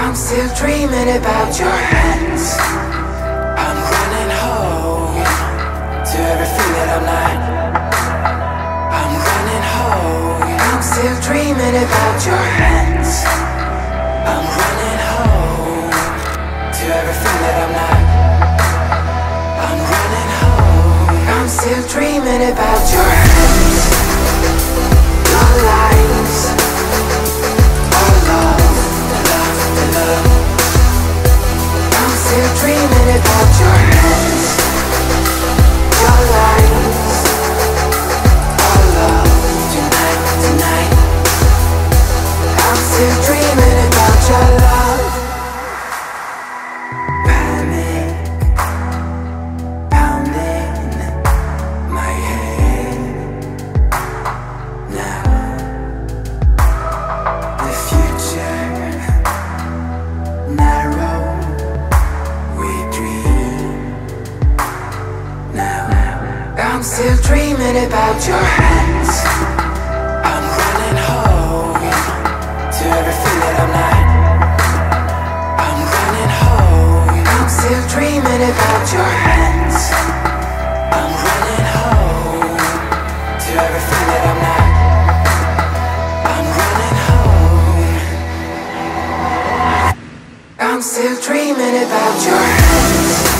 I'm still dreaming about your hands. I'm running home to everything that I'm not. I'm running home. I'm still dreaming about your hands. I'm running home to everything that I'm not. I'm running home. I'm still dreaming about your hands. Your lies. Our love, the love, the love. I'm still dreaming about your hands. Your lies. Our love, tonight, tonight. I'm still dreaming about your love. Panic pounding my head now. The future narrow, we dream now. I'm still dreaming about your hands. I'm running home to everything that I'm not. I'm running home. I'm still dreaming about your hands. I'm running home to everything that I'm not. I'm running home. I'm still dreaming about your hands.